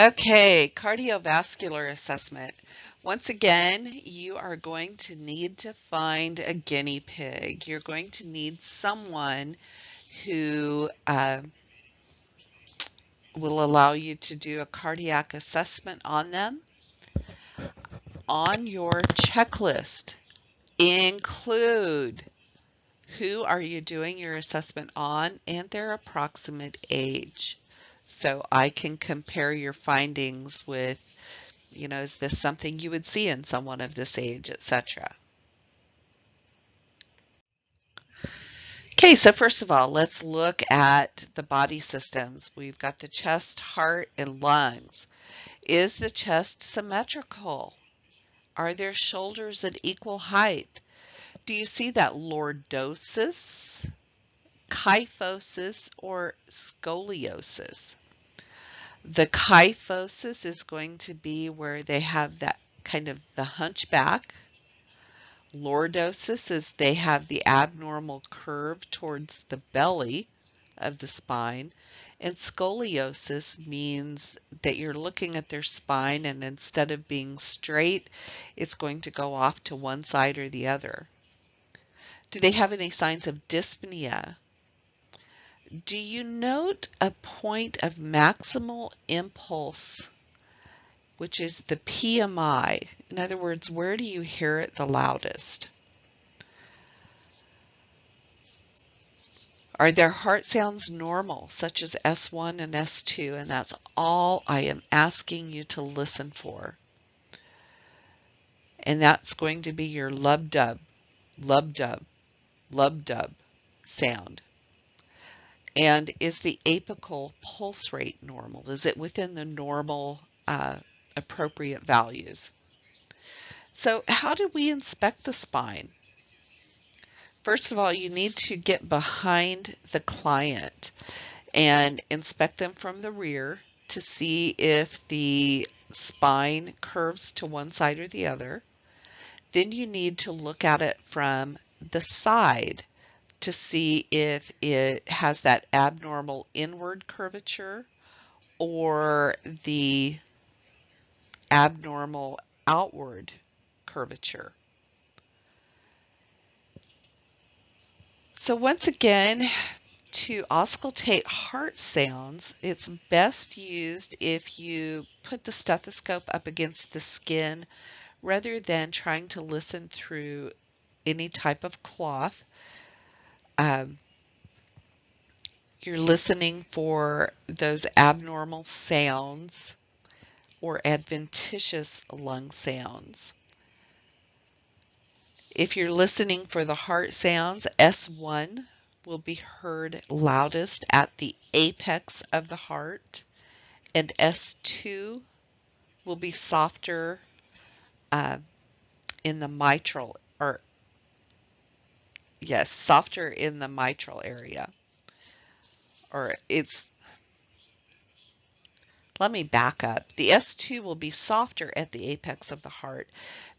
Okay, cardiovascular assessment. Once again, you are going to need to find a guinea pig. You're going to need someone who will allow you to do a cardiac assessment on them. On your checklist, include who are you doing your assessment on and their approximate age. So I can compare your findings with, is this something you would see in someone of this age, etc. Okay, so first of all, let's look at the body systems. We've got the chest, heart, and lungs. Is the chest symmetrical? Are their shoulders at equal height? Do you see that lordosis, kyphosis, or scoliosis? The kyphosis is going to be where they have that kind of the hunchback. Lordosis is they have the abnormal curve towards the belly of the spine. And scoliosis means that you're looking at their spine and instead of being straight, it's going to go off to one side or the other. Do they have any signs of dyspnea? Do you note a point of maximal impulse, which is the PMI? In other words, where do you hear it the loudest? Are their heart sounds normal, such as S1 and S2? And that's all I am asking you to listen for. And that's going to be your lub-dub, lub-dub, lub-dub sound. And is the apical pulse rate normal? Is it within the normal appropriate values? So how do we inspect the spine? First of all, you need to get behind the client and inspect them from the rear to see if the spine curves to one side or the other. Then you need to look at it from the side to see if it has that abnormal inward curvature or the abnormal outward curvature. So once again, to auscultate heart sounds, it's best used if you put the stethoscope up against the skin rather than trying to listen through any type of cloth. You're listening for those abnormal sounds or adventitious lung sounds. If you're listening for the heart sounds, S1 will be heard loudest at the apex of the heart, and S2 will be softer in the mitral, softer in the mitral area. Let me back up. The S2 will be softer at the apex of the heart.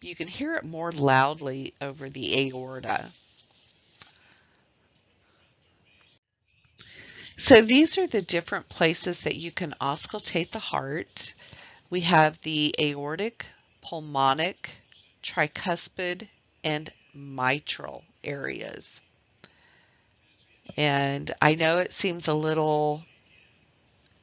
You can hear it more loudly over the aorta. So these are the different places that you can auscultate the heart. We have the aortic, pulmonic, tricuspid, and mitral areas. And I know it seems a little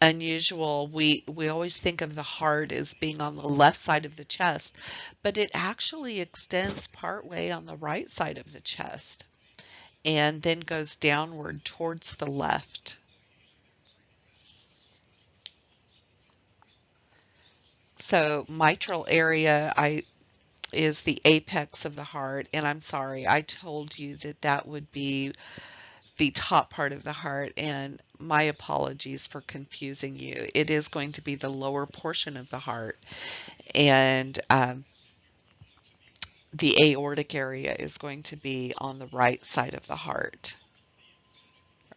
unusual. We always think of the heart as being on the left side of the chest, but it actually extends partway on the right side of the chest and then goes downward towards the left. So mitral area is the apex of the heart, and I'm sorry, I told you that that would be the top part of the heart, and my apologies for confusing you. It is going to be the lower portion of the heart, and the aortic area is going to be on the right side of the heart,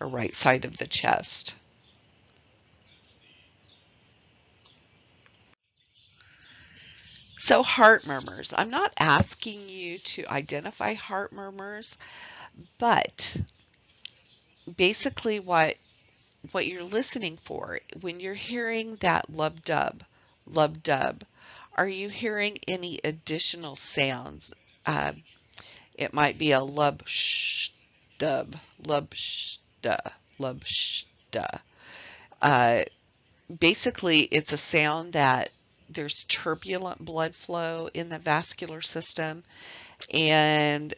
or right side of the chest. So heart murmurs. I'm not asking you to identify heart murmurs, but basically what what you're listening for. When you're hearing that lub dub, are you hearing any additional sounds? Uh, it might be a lub sh duh, lub sh duh. Uh, Basically, it's a sound that there's turbulent blood flow in the vascular system, and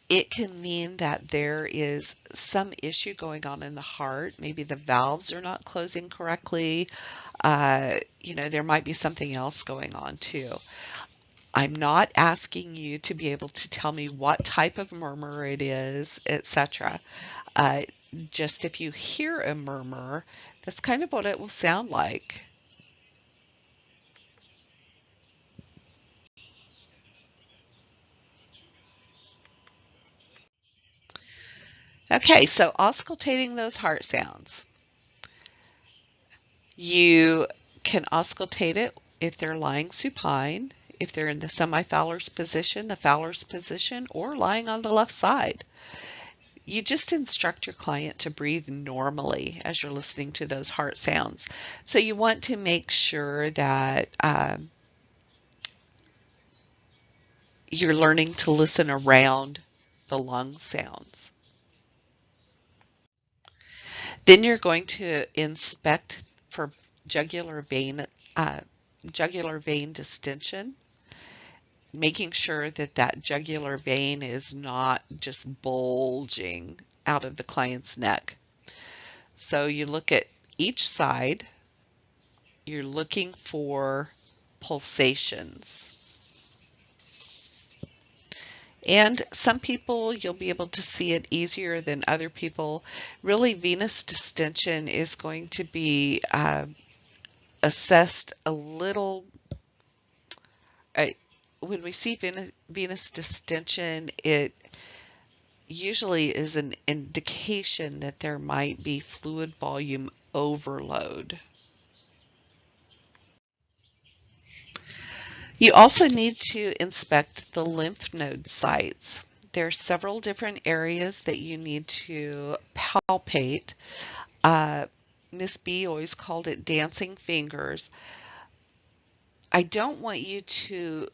it can mean that there is some issue going on in the heart. Maybe the valves are not closing correctly. There might be something else going on too. I'm not asking you to be able to tell me what type of murmur it is, etc. Uh, just if you hear a murmur, that's kind of what it will sound like. Okay, so auscultating those heart sounds. You can auscultate it if they're lying supine, if they're in the semi-Fowler's position, the Fowler's position, or lying on the left side. You just instruct your client to breathe normally as you're listening to those heart sounds. So you want to make sure that you're learning to listen around the lung sounds. Then you're going to inspect for jugular vein, uh, jugular vein distension, making sure that that jugular vein is not just bulging out of the client's neck. So you look at each side, you're looking for pulsations. And some people, you'll be able to see it easier than other people. Really, venous distension is going to be assessed a little. Uh, when we see venous distension, it usually is an indication that there might be fluid volume overload. You also need to inspect the lymph node sites. There are several different areas that you need to palpate. Miss B always called it dancing fingers. I don't want you to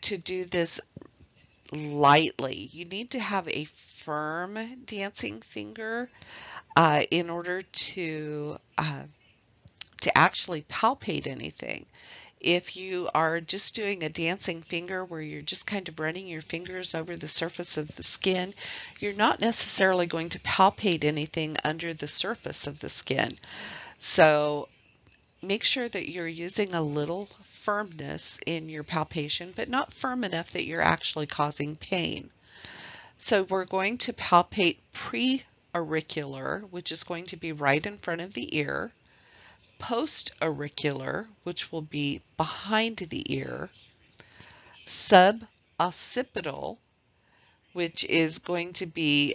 do this lightly. You need to have a firm dancing finger in order to actually palpate anything. If you are just doing a dancing finger where you're just kind of running your fingers over the surface of the skin, you're not necessarily going to palpate anything under the surface of the skin. So make sure that you're using a little firmness in your palpation, but not firm enough that you're actually causing pain. So we're going to palpate pre-auricular, which is going to be right in front of the ear, post-auricular, which will be behind the ear, sub-occipital, which is going to be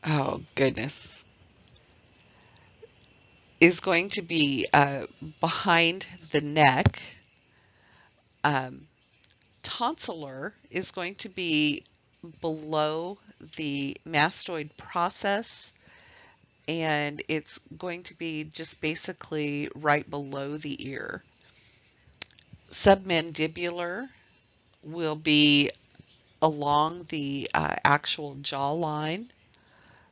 oh goodness, is going to be behind the neck. Tonsillar is going to be below the mastoid process, and it's going to be just basically right below the ear. Submandibular will be along the actual jawline.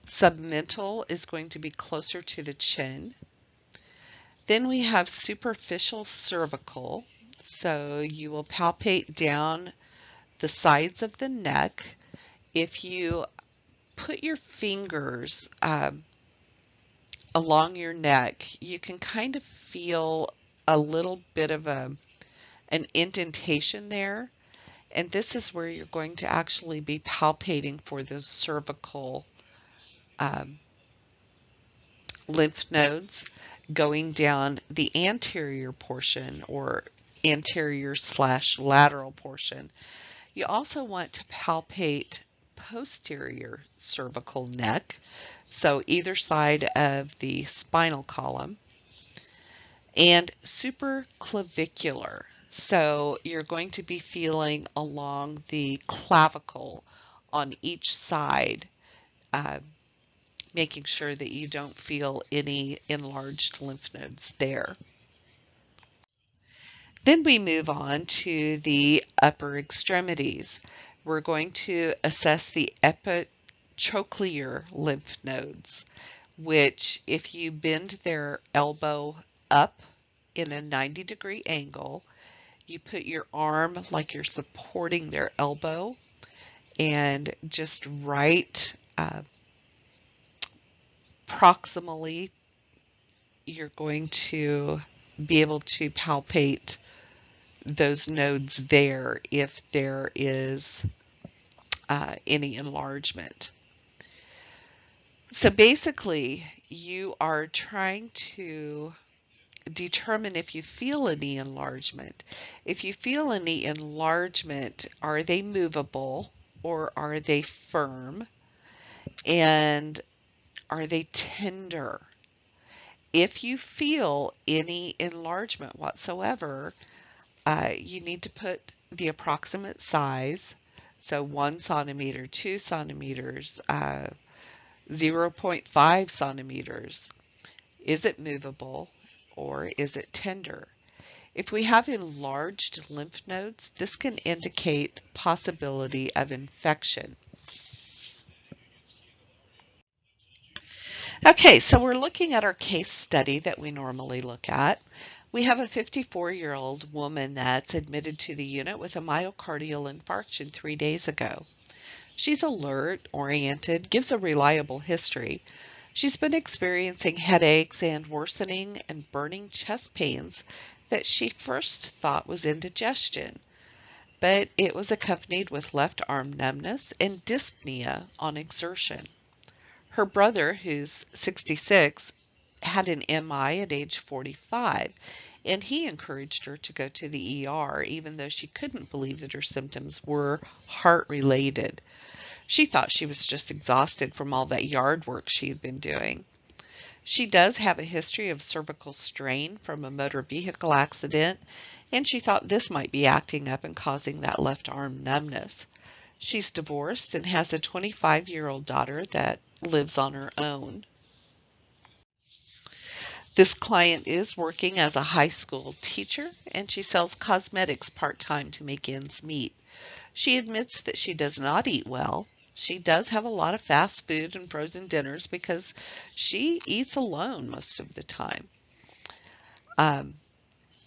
Submental is going to be closer to the chin. Then we have superficial cervical. So you will palpate down the sides of the neck. If you put your fingers along your neck, you can kind of feel a little bit of an indentation there. And this is where you're going to actually be palpating for the cervical lymph nodes going down the anterior portion or anterior/lateral portion. You also want to palpate posterior cervical neck, so either side of the spinal column, and supraclavicular. So you're going to be feeling along the clavicle on each side, uh, making sure that you don't feel any enlarged lymph nodes there. Then we move on to the upper extremities. We're going to assess the epiclear lymph nodes, which if you bend their elbow up in a 90-degree angle, you put your arm like you're supporting their elbow, and just right proximally, you're going to be able to palpate those nodes there if there is any enlargement. So basically, you are trying to determine if you feel any enlargement. If you feel any enlargement, are they movable or are they firm? And are they tender? If you feel any enlargement whatsoever, you need to put the approximate size, so 1 centimeter, 2 centimeters, 0.5 centimeters. Is it movable or is it tender? If we have enlarged lymph nodes, this can indicate possibility of infection. Okay, so we're looking at our case study that we normally look at. We have a 54-year-old woman that's admitted to the unit with a myocardial infarction 3 days ago. She's alert, oriented, gives a reliable history. She's been experiencing headaches and worsening and burning chest pains that she first thought was indigestion, but it was accompanied with left arm numbness and dyspnea on exertion. Her brother, who's 66, had an MI at age 45, and he encouraged her to go to the ER, even though she couldn't believe that her symptoms were heart-related. She thought she was just exhausted from all that yard work she had been doing. She does have a history of cervical strain from a motor vehicle accident, and she thought this might be acting up and causing that left arm numbness. She's divorced and has a 25-year-old daughter that lives on her own. This client is working as a high school teacher, and she sells cosmetics part-time to make ends meet. She admits that she does not eat well. She does have a lot of fast food and frozen dinners because she eats alone most of the time.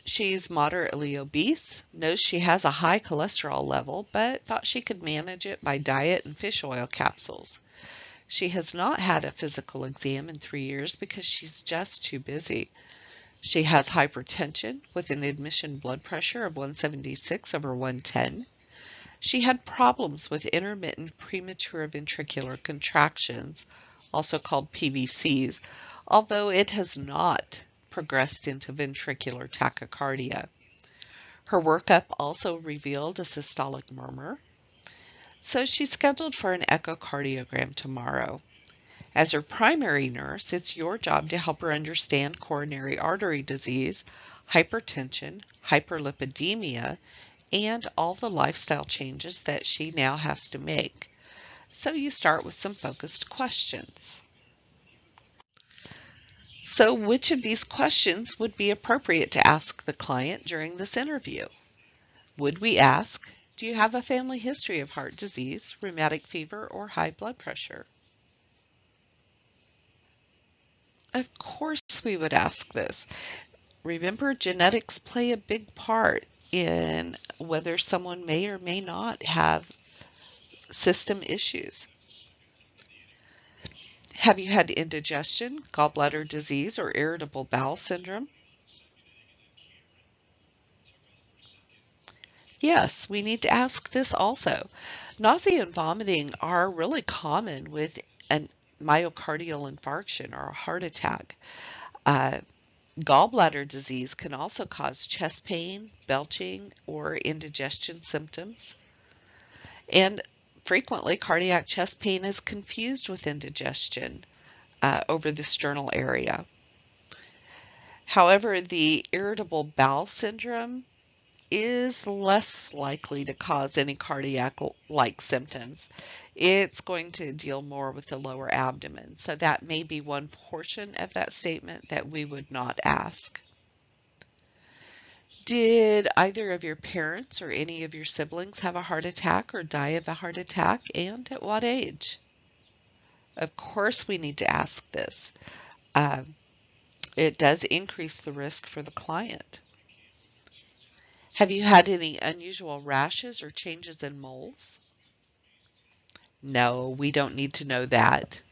She's moderately obese, knows she has a high cholesterol level, but thought she could manage it by diet and fish oil capsules. She has not had a physical exam in 3 years because she's just too busy. She has hypertension with an admission blood pressure of 176 over 110. She had problems with intermittent premature ventricular contractions, also called PVCs, although it has not progressed into ventricular tachycardia. Her workup also revealed a systolic murmur, so she's scheduled for an echocardiogram tomorrow. As her primary nurse, it's your job to help her understand coronary artery disease, hypertension, hyperlipidemia, and all the lifestyle changes that she now has to make. So you start with some focused questions. So which of these questions would be appropriate to ask the client during this interview? Would we ask, do you have a family history of heart disease, rheumatic fever, or high blood pressure? Of course we would ask this. Remember, genetics play a big part in whether someone may or may not have system issues. Have you had indigestion, gallbladder disease, or irritable bowel syndrome? Yes, we need to ask this also. Nausea and vomiting are really common with a myocardial infarction or a heart attack. Gallbladder disease can also cause chest pain, belching, or indigestion symptoms. And frequently, cardiac chest pain is confused with indigestion over the sternal area. However, the irritable bowel syndrome is less likely to cause any cardiac-like symptoms. It's going to deal more with the lower abdomen. So that may be one portion of that statement that we would not ask. Did either of your parents or any of your siblings have a heart attack or die of a heart attack, and at what age? Of course we need to ask this. It does increase the risk for the client. Have you had any unusual rashes or changes in moles? No, we don't need to know that.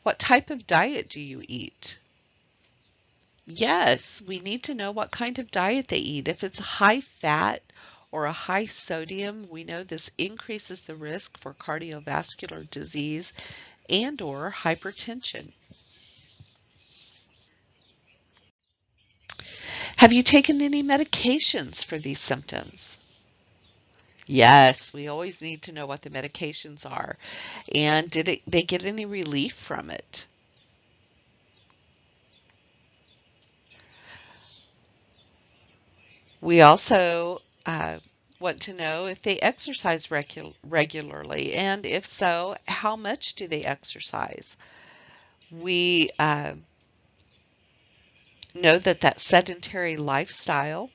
What type of diet do you eat? Yes, we need to know what kind of diet they eat. If it's high fat or a high sodium, we know this increases the risk for cardiovascular disease and or hypertension. Have you taken any medications for these symptoms? Yes, we always need to know what the medications are. And did they get any relief from it? We also want to know if they exercise regularly, and if so, how much do they exercise? We know that sedentary lifestyle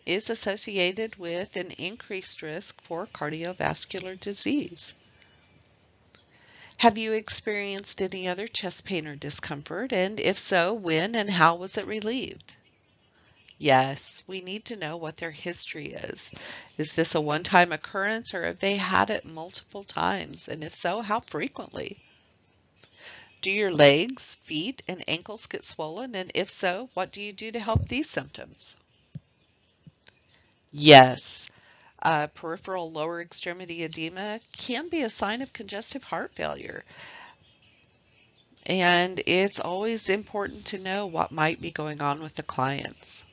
is associated with an increased risk for cardiovascular disease. Have you experienced any other chest pain or discomfort? And if so, when and how was it relieved? Yes, we need to know what their history is. Is this a one-time occurrence or have they had it multiple times? And if so, how frequently? Do your legs, feet, and ankles get swollen? And if so, what do you do to help these symptoms? Yes, peripheral lower extremity edema can be a sign of congestive heart failure. And it's always important to know what might be going on with the clients.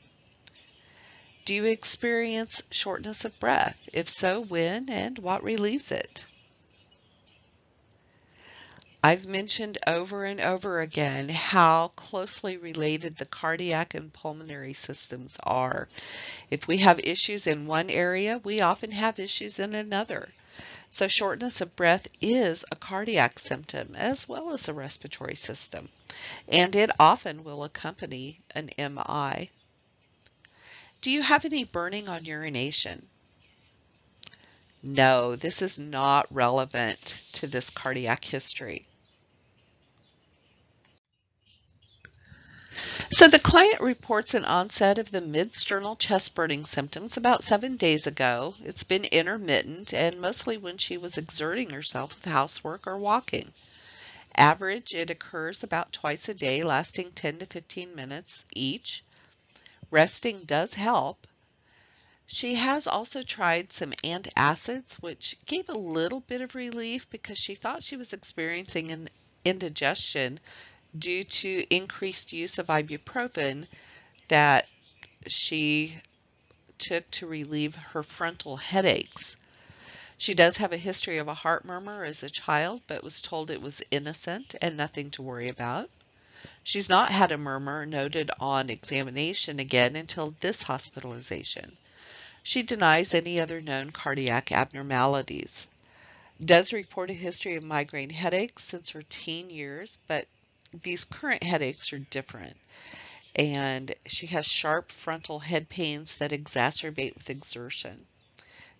Do you experience shortness of breath? If so, when and what relieves it? I've mentioned over and over again how closely related the cardiac and pulmonary systems are. If we have issues in one area, we often have issues in another. So shortness of breath is a cardiac symptom as well as a respiratory system, and it often will accompany an MI. Do you have any burning on urination? No, this is not relevant to this cardiac history. So the client reports an onset of the mid-sternal chest burning symptoms about 7 days ago. It's been intermittent and mostly when she was exerting herself with housework or walking. Average, it occurs about twice a day, lasting 10 to 15 minutes each. Resting does help. She has also tried some antacids, which gave a little bit of relief because she thought she was experiencing an indigestion due to increased use of ibuprofen that she took to relieve her frontal headaches. She does have a history of a heart murmur as a child, but was told it was innocent and nothing to worry about. She's not had a murmur noted on examination again until this hospitalization. She denies any other known cardiac abnormalities. Does report a history of migraine headaches since her teen years, but these current headaches are different. And she has sharp frontal head pains that exacerbate with exertion.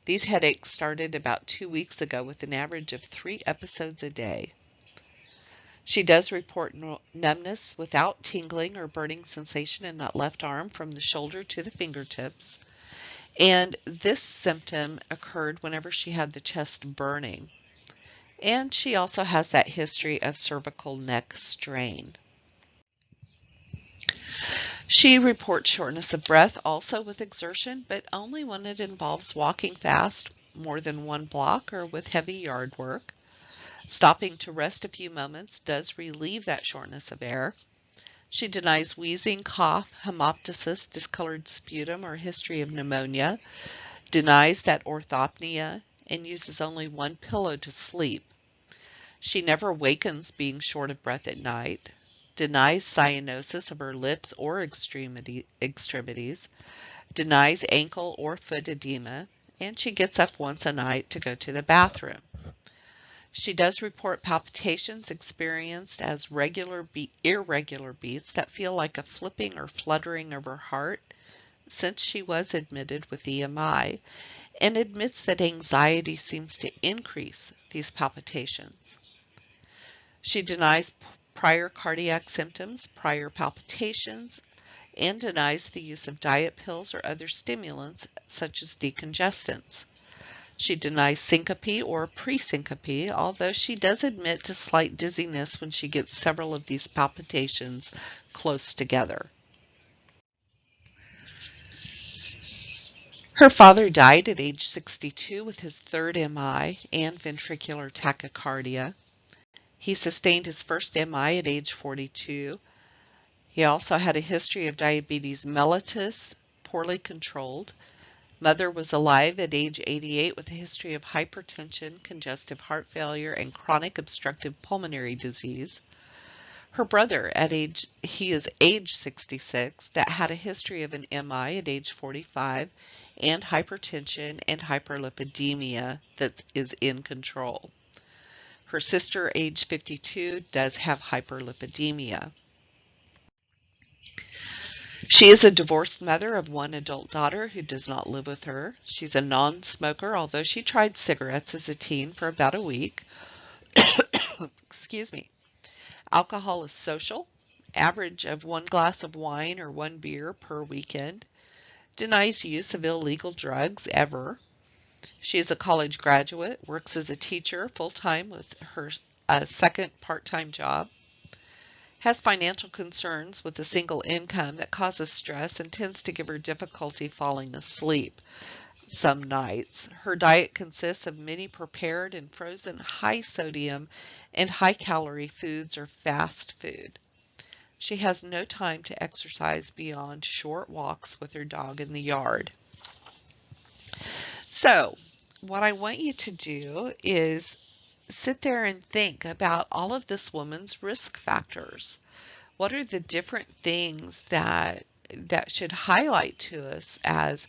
These headaches started about 2 weeks ago with an average of 3 episodes a day. She does report numbness without tingling or burning sensation in that left arm from the shoulder to the fingertips. And this symptom occurred whenever she had the chest burning. And she also has that history of cervical neck strain. She reports shortness of breath also with exertion, but only when it involves walking fast, more than 1 block, or with heavy yard work. Stopping to rest a few moments does relieve that shortness of air. She denies wheezing, cough, hemoptysis, discolored sputum, or history of pneumonia, denies that orthopnea, and uses only 1 pillow to sleep. She never wakens being short of breath at night, denies cyanosis of her lips or extremities, denies ankle or foot edema, and she gets up once a night to go to the bathroom. She does report palpitations experienced as irregular beats that feel like a flipping or fluttering of her heart since she was admitted with EMI, and admits that anxiety seems to increase these palpitations. She denies prior cardiac symptoms, prior palpitations, and denies the use of diet pills or other stimulants such as decongestants. She denies syncope or pre-syncope, although she does admit to slight dizziness when she gets several of these palpitations close together. Her father died at age 62 with his third MI and ventricular tachycardia. He sustained his first MI at age 42. He also had a history of diabetes mellitus, poorly controlled. Mother was alive at age 88 with a history of hypertension, congestive heart failure, and chronic obstructive pulmonary disease. Her brother, he is age 66, that had a history of an MI at age 45 and hypertension and hyperlipidemia that is in control. Her sister, age 52, does have hyperlipidemia. She is a divorced mother of one adult daughter who does not live with her. She's a non-smoker, although she tried cigarettes as a teen for about a week. Excuse me. Alcohol is social, average of 1 glass of wine or 1 beer per weekend. Denies use of illegal drugs ever. She is a college graduate, works as a teacher full-time with her second part-time job. Has financial concerns with a single income that causes stress and tends to give her difficulty falling asleep some nights. Her diet consists of many prepared and frozen high sodium and high calorie foods or fast food. She has no time to exercise beyond short walks with her dog in the yard. So, what I want you to do is sit there and think about all of this woman's risk factors. What are the different things that should highlight to us as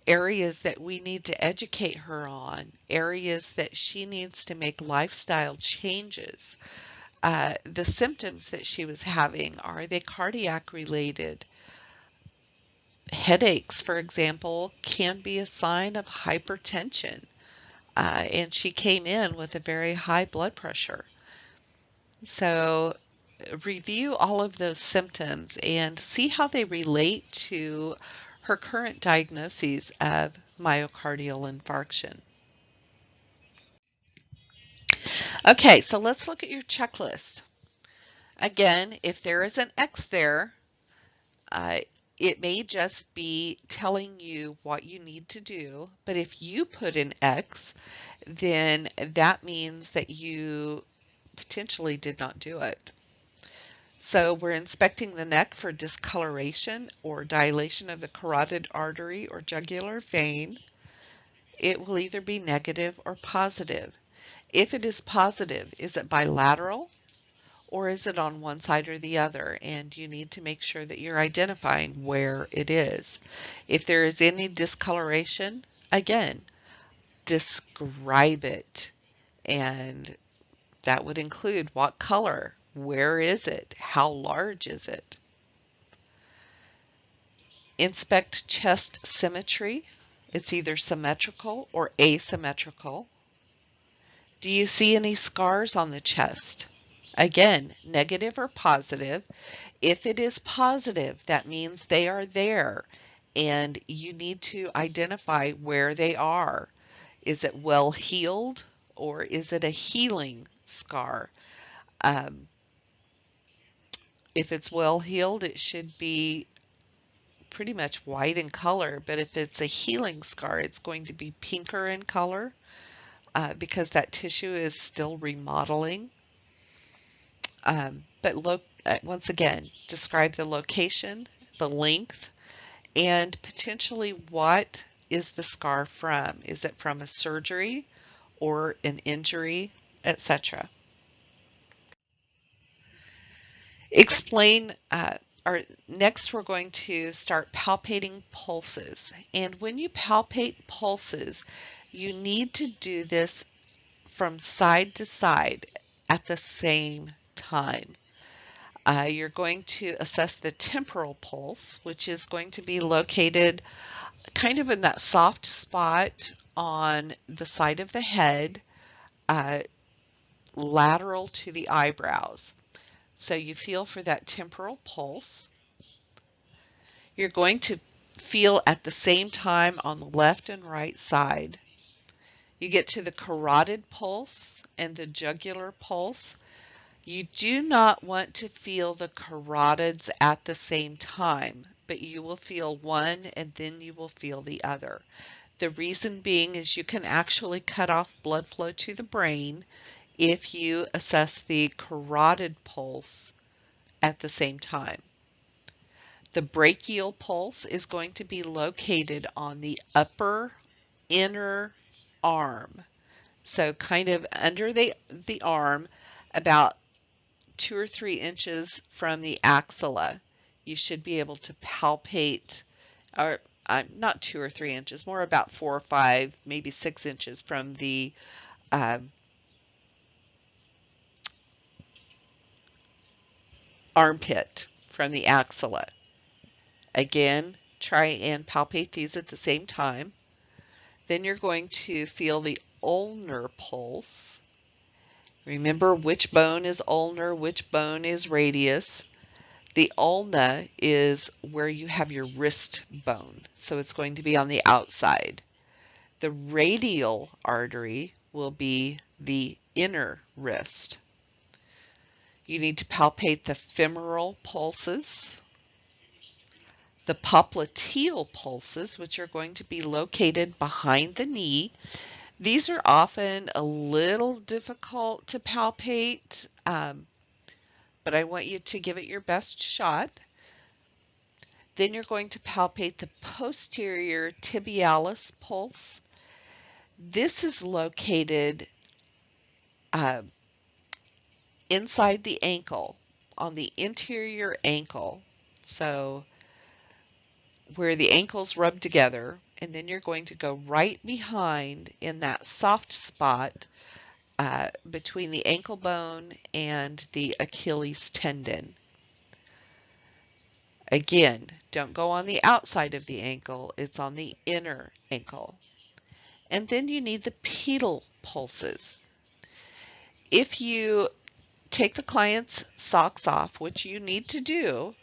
areas that we need to educate her on, areas that she needs to make lifestyle changes? The symptoms that she was having, are they cardiac related? Headaches, for example, can be a sign of hypertension. And she came in with a very high blood pressure. So review all of those symptoms and see how they relate to her current diagnoses of myocardial infarction. Okay, so let's look at your checklist. Again, if there is an X there, it may just be telling you what you need to do, but if you put an X, then that means that you potentially did not do it. So we're inspecting the neck for discoloration or dilation of the carotid artery or jugular vein. It will either be negative or positive. If it is positive, is it bilateral or is it on one side or the other? And you need to make sure that you're identifying where it is. If there is any discoloration, again, describe it. And that would include what color, where is it, how large is it? Inspect chest symmetry. It's either symmetrical or asymmetrical. Do you see any scars on the chest? Again, negative or positive. If it is positive, that means they are there and you need to identify where they are. Is it well healed or is it a healing scar? If it's well healed, it should be pretty much white in color, but if it's a healing scar, it's going to be pinker in color because that tissue is still remodeling. But look, once again, describe the location, the length, and potentially what is the scar from? Is it from a surgery or an injury, etc.? Explain Next we're going to start palpating pulses. And when you palpate pulses, you need to do this from side to side at the same time. You're going to assess the temporal pulse, which is going to be located kind of in that soft spot on the side of the head, lateral to the eyebrows. So you feel for that temporal pulse. You're going to feel at the same time on the left and right side. You get to the carotid pulse and the jugular pulse. You do not want to feel the carotids at the same time, but you will feel one and then you will feel the other. The reason being is you can actually cut off blood flow to the brain if you assess the carotid pulse at the same time. The brachial pulse is going to be located on the upper inner arm. So kind of under the arm, about 2 or 3 inches from the axilla. You should be able to palpate, or not 2 or 3 inches, more about 4 or 5, maybe 6 inches from the armpit, from the axilla. Again, try and palpate these at the same time. Then you're going to feel the ulnar pulse. Remember which bone is ulnar, which bone is radius. The ulna is where you have your wrist bone, so it's going to be on the outside. The radial artery will be the inner wrist. You need to palpate the femoral pulses, the popliteal pulses, which are going to be located behind the knee. These are often a little difficult to palpate, but I want you to give it your best shot. Then you're going to palpate the posterior tibialis pulse. This is located inside the ankle, on the interior ankle. So where the ankles rub together, and then you're going to go right behind in that soft spot between the ankle bone and the Achilles tendon. Again, don't go on the outside of the ankle, it's on the inner ankle. And then you need the pedal pulses. If you take the client's socks off, which you need to do,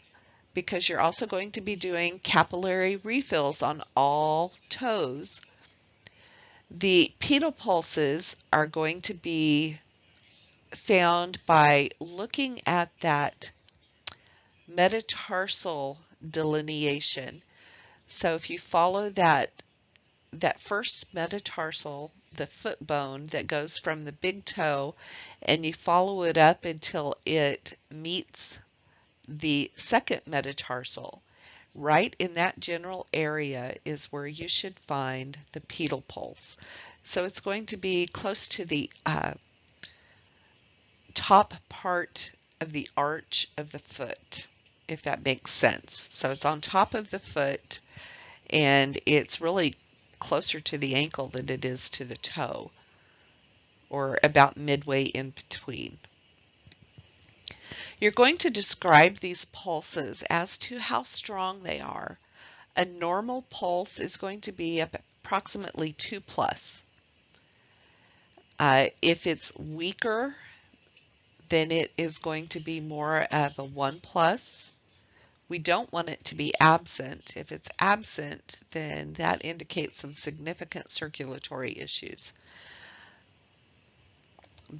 because you're also going to be doing capillary refills on all toes, the pedal pulses are going to be found by looking at that metatarsal delineation. So if you follow that first metatarsal, the foot bone that goes from the big toe, and you follow it up until it meets the second metatarsal, right in that general area is where you should find the pedal pulse. So it's going to be close to the top part of the arch of the foot, if that makes sense. So it's on top of the foot, and it's really closer to the ankle than it is to the toe, or about midway in between. You're going to describe these pulses as to how strong they are. A normal pulse is going to be approximately 2+. If it's weaker, then it is going to be more of a 1+. We don't want it to be absent. If it's absent, then that indicates some significant circulatory issues.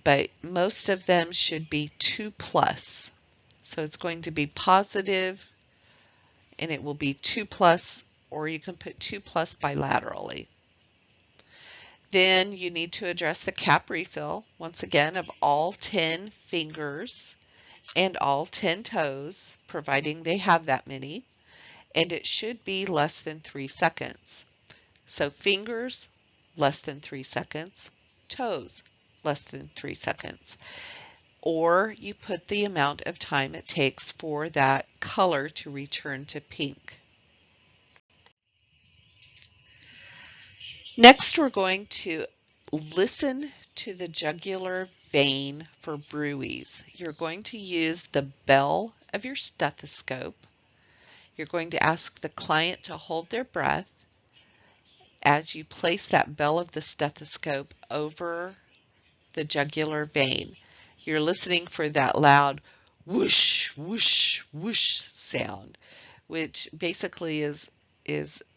But most of them should be 2+. So it's going to be positive, and it will be 2+, or you can put 2+ bilaterally. Then you need to address the cap refill, once again, of all 10 fingers and all 10 toes, providing they have that many, and it should be less than 3 seconds. So fingers, less than 3 seconds, toes, less than 3 seconds. or you put the amount of time it takes for that color to return to pink. Next, we're going to listen to the jugular vein for bruits. You're going to use the bell of your stethoscope. You're going to ask the client to hold their breath as you place that bell of the stethoscope over the jugular vein. You're listening for that loud whoosh, whoosh, whoosh sound, which basically is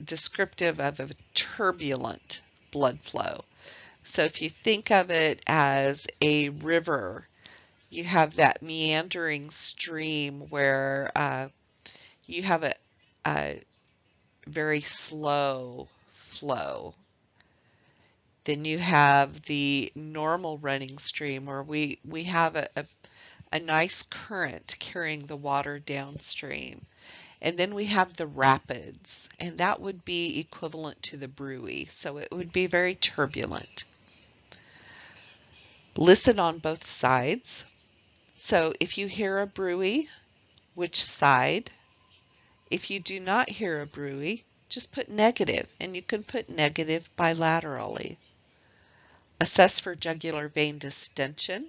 descriptive of a turbulent blood flow. So if you think of it as a river, you have that meandering stream where you have a very slow flow. Then you have the normal running stream where we have a nice current carrying the water downstream. And then we have the rapids, and that would be equivalent to the bruit, so it would be very turbulent. Listen on both sides. So if you hear a bruit, which side? If you do not hear a bruit, just put negative, and you can put negative bilaterally. Assess for jugular vein distension,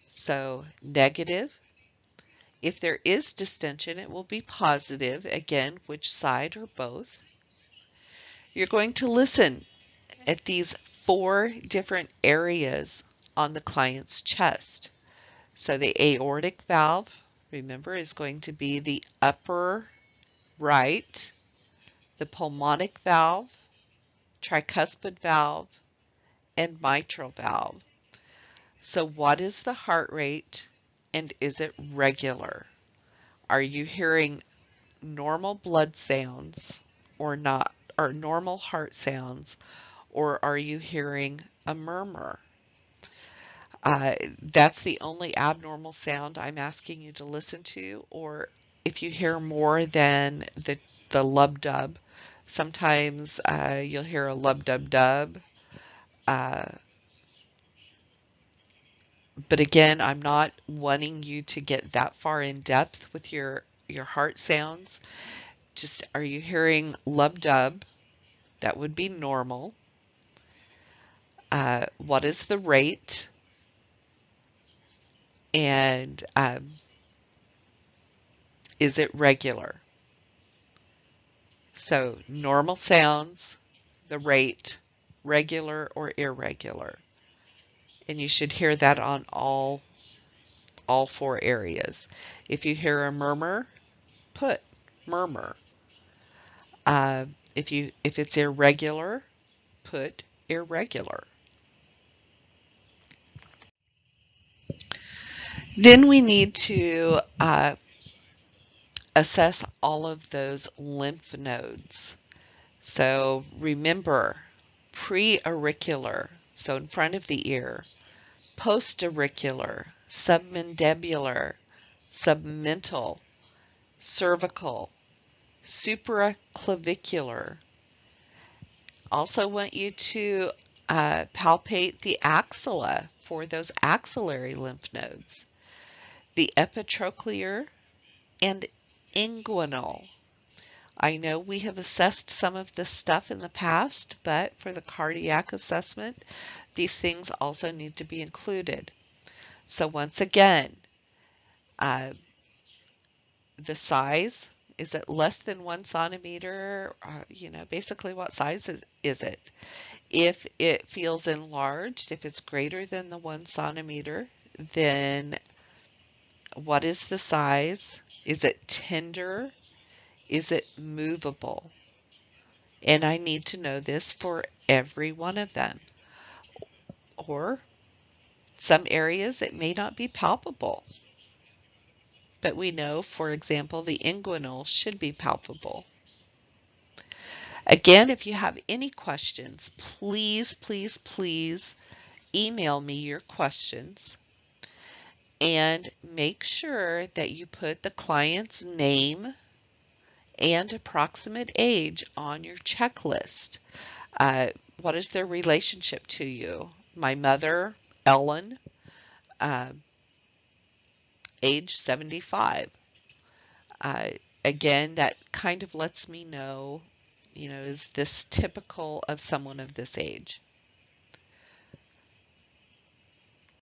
so negative. If there is distension, it will be positive, again, which side or both. You're going to listen at these 4 different areas on the client's chest. So the aortic valve, remember, is going to be the upper right, the pulmonic valve, tricuspid valve, and mitral valve. So what is the heart rate and is it regular? Are you hearing normal blood sounds or not, or normal heart sounds, or are you hearing a murmur? That's the only abnormal sound I'm asking you to listen to, or if you hear more than the lub-dub, sometimes you'll hear a lub-dub-dub. But again, I'm not wanting you to get that far in depth with your heart sounds. Just, are you hearing lub-dub? That would be normal. What is the rate? And is it regular? So normal sounds, the rate, regular or irregular. And you should hear that on all 4 areas. If you hear a murmur, put murmur. If it's irregular, put irregular. Then we need to assess all of those lymph nodes. So remember, pre-auricular, so in front of the ear, post-auricular, submandibular, submental, cervical, supraclavicular. Also want you to palpate the axilla for those axillary lymph nodes, the epiclear and inguinal. I know we have assessed some of this stuff in the past, but for the cardiac assessment, these things also need to be included. So once again, the size, is it less than 1 centimeter? Basically what size is it? If it feels enlarged, if it's greater than the 1 centimeter, then what is the size? Is it tender? Is it movable? And I need to know this for every one of them. Or some areas it may not be palpable. But we know, for example, the inguinal should be palpable. Again, if you have any questions, please, please, please email me your questions. And make sure that you put the client's name and approximate age on your checklist. What is their relationship to you? My mother, Ellen. age 75. Uh, Again, that kind of lets me know, is this typical of someone of this age?